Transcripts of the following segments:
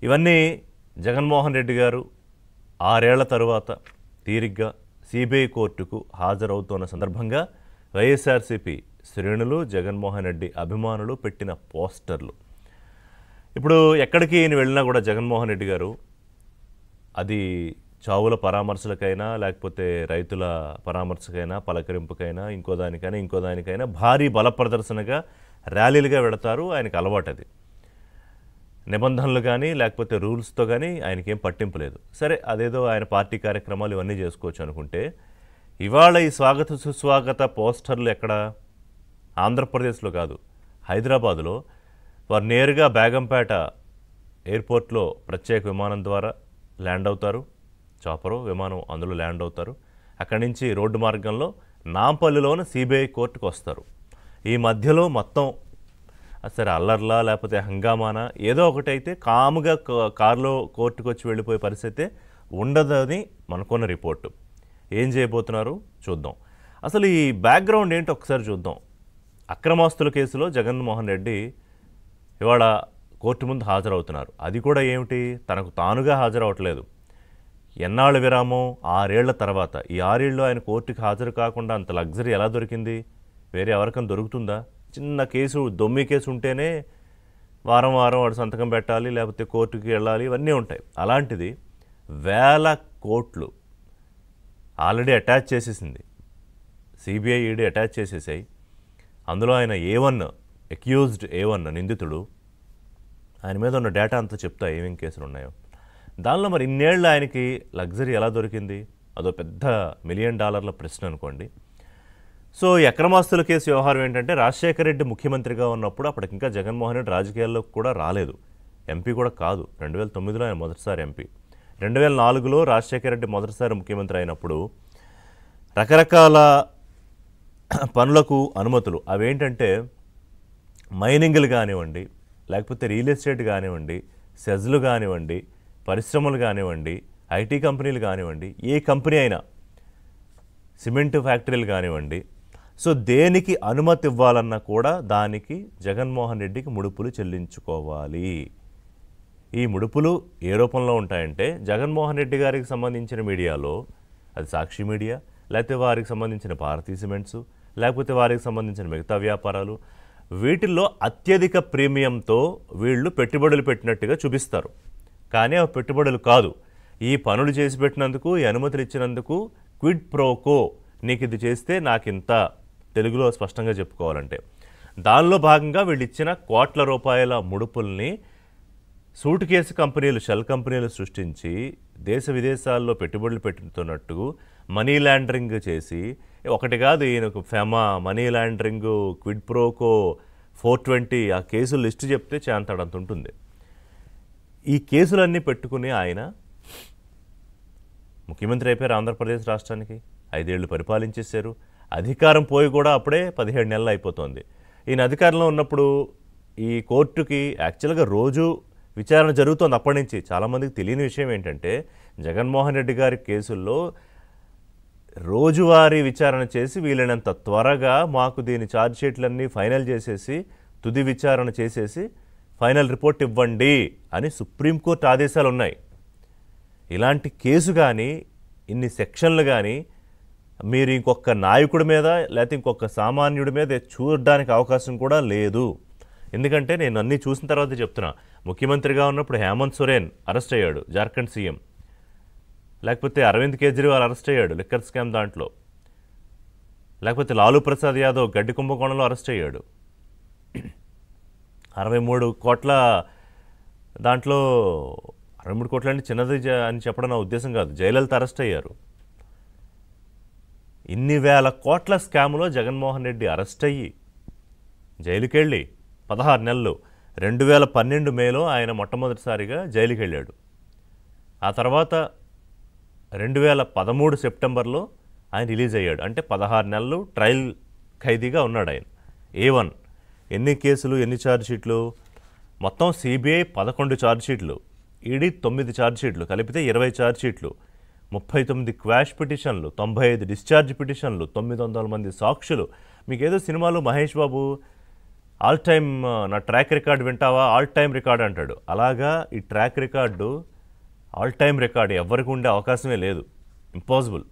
ఇవన్నీ జగన్మోహన్ రెడ్డి గారు 6 ఏళ్ల తరువాత తీరిగ్గా సిబిఐ కోర్టుకు హాజరవుతున్న సందర్భంగా వైఎస్ఆర్సీపీ శ్రేణులు జగన్మోహన్ రెడ్డి అభిమానులు పెట్టిన పోస్టర్లు. ఇప్పుడు ఎక్కడికి ఈయన వెళ్ళినా కూడా జగన్మోహన్ రెడ్డి గారు అది చావుల పరామర్శలకైనా లేకపోతే రైతుల పరామర్శకైనా పలకరింపుకైనా ఇంకో దానికైనా భారీ బల ప్రదర్శనగా ర్యాలీలుగా వెడతారు. ఆయనకు అలవాటు అది. నిబంధనలు కానీ లేకపోతే రూల్స్తో కానీ ఆయనకేం పట్టింపు లేదు. సరే, అదేదో ఆయన పార్టీ కార్యక్రమాలు ఇవన్నీ చేసుకోవచ్చు అనుకుంటే ఇవాళ ఈ స్వాగత సుస్వాగత పోస్టర్లు ఎక్కడ? ఆంధ్రప్రదేశ్లో కాదు, హైదరాబాదులో. వారు నేరుగా బేగంపేట ఎయిర్పోర్ట్లో ప్రత్యేక విమానం ద్వారా ల్యాండ్ అవుతారు. చాపరో విమానం అందులో ల్యాండ్ అవుతారు. అక్కడి నుంచి రోడ్డు మార్గంలో నాంపల్లిలోని సిబిఐ కోర్టుకు వస్తారు. ఈ మధ్యలో మొత్తం సరే అల్లర్లా లేకపోతే హంగామానా ఏదో ఒకటైతే కాముగా కారులో కోర్టుకు వచ్చి వెళ్ళిపోయే పరిస్థితి ఉండదని మనకున్న రిపోర్టు. ఏం చేయబోతున్నారు చూద్దాం. అసలు ఈ బ్యాక్గ్రౌండ్ ఏంటో ఒకసారి చూద్దాం. అక్రమాస్తుల కేసులో జగన్మోహన్ రెడ్డి ఇవాళ కోర్టు ముందు హాజరవుతున్నారు. అది కూడా ఏమిటి, తనకు తానుగా హాజరవట్లేదు. ఎన్నాళ్ళ విరామం? 6 ఏళ్ల తర్వాత. ఈ 6 ఏళ్ళు ఆయన కోర్టుకి హాజరు కాకుండా అంత లగ్జరీ ఎలా దొరికింది? వేరే ఎవరికైనా దొరుకుతుందా? చిన్న కేసు, దొమ్మి కేసు ఉంటేనే వారం వాడు సంతకం పెట్టాలి, లేకపోతే కోర్టుకి వెళ్ళాలి, ఇవన్నీ ఉంటాయి. అలాంటిది 1000 కోట్లు ఆల్రెడీ అటాచ్ చేసేసింది సిబిఐ, ఈడీ అటాచ్ చేసేసాయి. అందులో ఆయన A1 అక్యూజ్డ్, A1 నిందితుడు. ఆయన మీద ఉన్న డేటా అంతా చెప్తా ఏమేం కేసులు ఉన్నాయో. దానిలో మరి ఇన్నేళ్ళు ఆయనకి లగ్జరీ ఎలా దొరికింది? అదో పెద్ద $1 మిలియన్ ప్రశ్న అనుకోండి. సో ఈ అక్రమాస్తుల కేసు వ్యవహారం ఏంటంటే, రాజశేఖర రెడ్డి ముఖ్యమంత్రిగా ఉన్నప్పుడు అప్పటికి ఇంకా జగన్మోహన్ రెడ్డి రాజకీయాల్లో కూడా రాలేదు, ఎంపీ కూడా కాదు. 2009లో ఆయన మొదటిసారి ఎంపీ. 2004లో రాజశేఖర రెడ్డి మొదటిసారి ముఖ్యమంత్రి అయినప్పుడు రకరకాల పనులకు అనుమతులు, అవేంటంటే మైనింగ్లు కానివ్వండి, లేకపోతే రియల్ ఎస్టేట్ కానివ్వండి, సెజ్లు కానివ్వండి, పరిశ్రమలు కానివ్వండి, ఐటీ కంపెనీలు కానివ్వండి, ఏ కంపెనీ అయినా, సిమెంట్ ఫ్యాక్టరీలు కానివ్వండి, సో దేనికి అనుమతి ఇవ్వాలన్నా కూడా దానికి జగన్మోహన్ రెడ్డికి ముడుపులు చెల్లించుకోవాలి. ఈ ముడుపులు ఏ రూపంలో ఉంటాయంటే, జగన్మోహన్ రెడ్డి గారికి సంబంధించిన మీడియాలో, అది సాక్షి మీడియా, లేకపోతే వారికి సంబంధించిన భారతీ సిమెంట్స్, లేకపోతే వారికి సంబంధించిన మిగతా వ్యాపారాలు, వీటిల్లో అత్యధిక ప్రీమియంతో వీళ్ళు పెట్టుబడులు పెట్టినట్టుగా చూపిస్తారు. కానీ ఆ పెట్టుబడులు కాదు, ఈ పనులు చేసి పెట్టినందుకు, ఈ అనుమతులు ఇచ్చినందుకు క్విడ్ ప్రోకో, నీకు ఇది చేస్తే నాకింత, తెలుగులో స్పష్టంగా చెప్పుకోవాలంటే. దానిలో భాగంగా వీళ్ళు ఇచ్చిన కోట్ల రూపాయల ముడుపుల్ని సూట్ కేసు కంపెనీలు, షెల్ కంపెనీలు సృష్టించి దేశ విదేశాల్లో పెట్టుబడులు పెట్టుతున్నట్టు మనీ లాండరింగ్ చేసి, ఒకటి కాదు, ఈయనకు FEMA, money laundering, quid pro quo, 420 ఆ కేసులు లిస్టు చెప్తే చేంతాడంత ఉంటుంది. ఈ కేసులన్నీ పెట్టుకుని ఆయన ముఖ్యమంత్రి అయిపోయారు ఆంధ్రప్రదేశ్ రాష్ట్రానికి. 5 ఏళ్ళు పరిపాలించేశారు. అధికారం పోయి కూడా అప్పుడే 17 నెలలు అయిపోతుంది. ఈయన అధికారంలో ఉన్నప్పుడు ఈ కోర్టుకి యాక్చువల్గా రోజు విచారణ జరుగుతోంది అప్పటి నుంచి. చాలామందికి తెలియని విషయం ఏంటంటే, జగన్మోహన్ రెడ్డి గారి కేసుల్లో రోజువారీ విచారణ చేసి వీలైనంత త్వరగా మాకు దీని ఛార్జ్షీట్లన్నీ ఫైనల్ చేసేసి, తుది విచారణ చేసేసి ఫైనల్ రిపోర్ట్ ఇవ్వండి అని సుప్రీంకోర్టు ఆదేశాలు ఉన్నాయి. ఇలాంటి కేసు కానీ, ఇన్ని సెక్షన్లు కానీ మీరు ఇంకొక నాయకుడి మీద లేకపోతే ఇంకొక సామాన్యుడి మీద చూడడానికి అవకాశం కూడా లేదు. ఎందుకంటే నేను అన్నీ చూసిన తర్వాత చెప్తున్నా. ముఖ్యమంత్రిగా ఉన్నప్పుడు హేమంత్ సోరెన్ అరెస్ట్ అయ్యాడు, జార్ఖండ్ సీఎం. లేకపోతే అరవింద్ కేజ్రీవాల్ అరెస్ట్ అయ్యాడు లిక్కర్ స్కామ్ దాంట్లో. లేకపోతే లాలూ ప్రసాద్ యాదవ్ గడ్డి కుంభకోణంలో అరెస్ట్ అయ్యాడు. 63 కోట్ల దాంట్లో, 63 కోట్ల అంటే చిన్నది అని చెప్పడం నా ఉద్దేశం కాదు, జయలలిత అరెస్ట్ అయ్యారు. ఇన్ని వేల కోట్ల స్కామ్లో జగన్మోహన్ రెడ్డి అరెస్ట్ అయ్యి జైలుకి వెళ్ళి 16 నెలలు. 2012 మేలో ఆయన మొట్టమొదటిసారిగా జైలుకి వెళ్ళాడు. ఆ తర్వాత 2013 సెప్టెంబర్లో ఆయన రిలీజ్ అయ్యాడు. అంటే 16 నెలలు ట్రయల్ ఖైదీగా ఉన్నాడు ఆయన. A1 ఎన్ని కేసులు, ఎన్ని ఛార్జ్షీట్లు? మొత్తం సిబిఐ 11 ఛార్జ్షీట్లు, ఈడీ 9 ఛార్జ్షీట్లు, కలిపితే 20 ఛార్జ్షీట్లు, 39 క్వాష్ పిటిషన్లు, 95 డిశ్చార్జ్ పిటిషన్లు, 900 మంది సాక్షులు. మీకేదో సినిమాలో మహేష్ బాబు ఆల్ టైమ్ నా ట్రాక్ రికార్డ్ వింటావా ఆల్ టైమ్ రికార్డ్ అంటాడు. అలాగా ఈ track record all time record ఎవరికి ఉండే అవకాశమే లేదు. ఇంపాసిబుల్.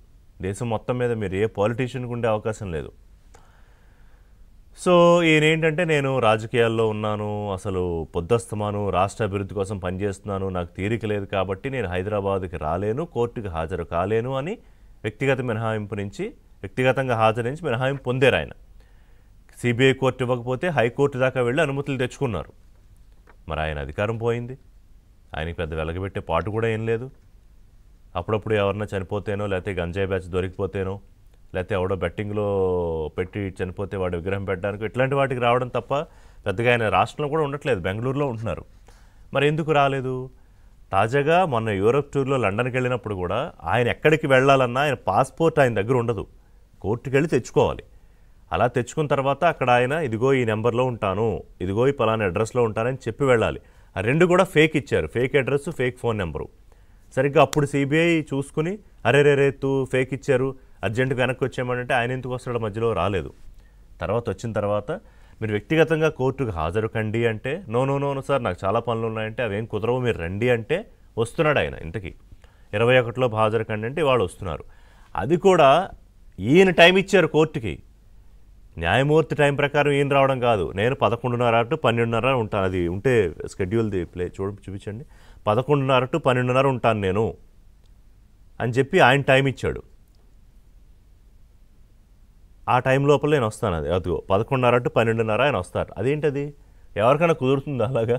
దేశం మొత్తం మీద మీరు ఏ పాలిటీషియన్కి ఉండే అవకాశం లేదు. సో ఈయన ఏంటంటే నేను రాజకీయాల్లో ఉన్నాను, అసలు పొద్దస్తమాను రాష్ట్ర అభివృద్ధి కోసం పనిచేస్తున్నాను, నాకు తీరిక లేదు కాబట్టి నేను హైదరాబాద్కి రాలేను, కోర్టుకి హాజరు కాలేను అని వ్యక్తిగతంగా హాజరు నుంచి మినహాయింపు పొందారు ఆయన. సిబిఐ కోర్టు ఇవ్వకపోతే హైకోర్టు దాకా వెళ్ళి అనుమతులు తెచ్చుకున్నారు. మరి ఆయన అధికారం పోయింది, ఆయనకి పెద్ద వెలగబెట్టే పాటు కూడా ఏం లేదు. అప్పుడప్పుడు ఎవరన్నా చనిపోతేనో, లేకపోతే గంజాయి బ్యాచ్ దొరికిపోతేనో, లేకపోతే ఎవడో బెట్టింగ్లో పెట్టి చనిపోతే వాడు విగ్రహం పెట్టడానికి ఇట్లాంటి వాటికి రావడం తప్ప పెద్దగా ఆయన రాష్ట్రంలో కూడా ఉండట్లేదు, బెంగళూరులో ఉంటున్నారు. మరి ఎందుకు రాలేదు? తాజాగా మొన్న యూరోప్ టూర్లో లండన్కి వెళ్ళినప్పుడు కూడా ఆయన ఎక్కడికి వెళ్ళాలన్నా ఆయన పాస్పోర్ట్ ఆయన దగ్గర ఉండదు, కోర్టుకి వెళ్ళి తెచ్చుకోవాలి. అలా తెచ్చుకున్న తర్వాత అక్కడ ఆయన ఇదిగో ఈ నెంబర్లో ఉంటాను, ఇదిగో ఈ పలానా అడ్రస్లో ఉంటానని చెప్పి వెళ్ళాలి. ఆ రెండు కూడా ఫేక్ ఇచ్చారు, fake address, fake phone number. సరిగ్గా అప్పుడు సిబిఐ చూసుకుని అరే ఫేక్ ఇచ్చారు, అర్జెంటుగా వెనక్కి వచ్చేయమంటే ఆయన ఎందుకు వస్తాడో మధ్యలో రాలేదు. వచ్చిన తర్వాత మీరు వ్యక్తిగతంగా కోర్టుకు హాజరు కండి అంటే నో సార్ నాకు చాలా పనులు ఉన్నాయంటే అవేం కుదరవు, మీరు రండి అంటే వస్తున్నాడు ఆయన. ఇంతకీ 21లో హాజరు కండి అంటే వాళ్ళు వస్తున్నారు. అది కూడా ఈయన టైం ఇచ్చారు కోర్టుకి, న్యాయమూర్తి టైం ప్రకారం ఈయన రావడం కాదు. నేను 11:30 to 12:30 ఉంటాను, అది ఉంటే షెడ్యూల్ది చూపించండి. 11:30 to 12:30 ఉంటాను నేను అని చెప్పి ఆయన టైం ఇచ్చాడు. ఆ టైం లోపల నేను వస్తాను, అదిగో 11:30 to 12:30 ఆయన వస్తారు. అదేంటది? ఎవరికైనా కుదురుతుంది అలాగా?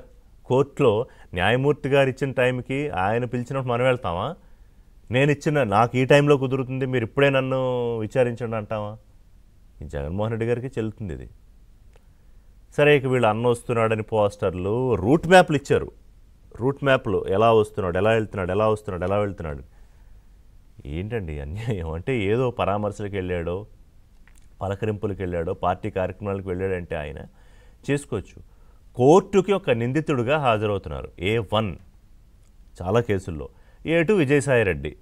కోర్టులో న్యాయమూర్తి గారు ఇచ్చిన టైంకి ఆయన పిలిచినప్పుడు మనం వెళ్తామా? నాకు ఈ టైంలో కుదురుతుంది, మీరు ఇప్పుడే నన్ను విచారించండి అంటావా? ఈ జగన్మోహన్ రెడ్డి గారికి చెల్లుతుంది ఇది. సరే, ఇక వీళ్ళు అన్న వస్తున్నాడని పోస్టర్లు, రూట్ మ్యాప్లు ఇచ్చారు. రూట్ మ్యాప్లు ఎలా వస్తున్నాడు, ఎలా వెళ్తున్నాడు. ఏంటండి అన్యాయం? అంటే ఏదో పరామర్శలకు వెళ్ళాడో, పలకరింపులకు వెళ్ళాడో, పార్టీ కార్యక్రమాలకు వెళ్ళాడంటే ఆయన చేసుకోవచ్చు. కోర్టుకి ఒక నిందితుడిగా హాజరవుతున్నారు A1 చాలా కేసుల్లో. A2 విజయసాయిరెడ్డి.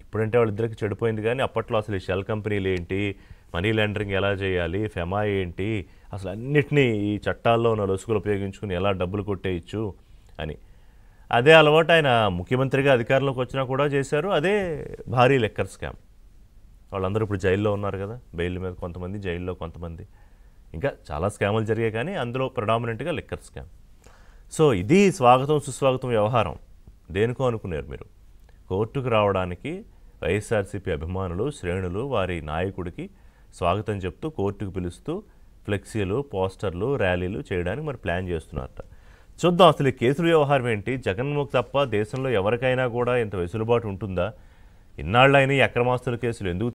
ఇప్పుడంటే వాళ్ళిద్దరికి చెడిపోయింది, కానీ అప్పట్లో అసలు ఈ షెల్ కంపెనీలు ఏంటి, మనీ లాండరింగ్ ఎలా చేయాలి, ఫెమా ఏంటి, అసలు అన్నిటినీ ఈ చట్టాల్లో ఉన్న లొసుగులు ఉపయోగించుకుని ఎలా డబ్బులు కొట్టేయచ్చు అని అదే అలవాటు ఆయన ముఖ్యమంత్రిగా అధికారంలోకి వచ్చినా కూడా చేశారు. అదే భారీ లెక్కర్ స్కామ్. వాళ్ళందరూ ఇప్పుడు జైల్లో ఉన్నారు కదా, బెయిల్ మీద కొంతమంది, జైల్లో కొంతమంది. ఇంకా చాలా స్కాములు జరిగాయి, కానీ అందులో ప్రొడామినెంట్గా లెక్కర్ స్కామ్. సో ఇది స్వాగతం సుస్వాగతం వ్యవహారం. దేనికో అనుకున్నారు మీరు. కోర్టుకు రావడానికి వైఎస్ఆర్సీపీ అభిమానులు, శ్రేణులు వారి నాయకుడికి స్వాగతం చెప్తూ కోర్టుకు పిలుస్తూ ఫ్లెక్సీలు, పోస్టర్లు, ర్యాలీలు చేయడానికి మరి ప్లాన్ చేస్తున్నారట. చూద్దాం అసలు ఈ కేసుల వ్యవహారం ఏంటి. జగన్మోహన్ తప్ప దేశంలో ఎవరికైనా కూడా ఇంత వెసులుబాటు ఉంటుందా? ఇన్నాళ్ళైనా ఈ అక్రమాస్తుల కేసులు ఎందుకు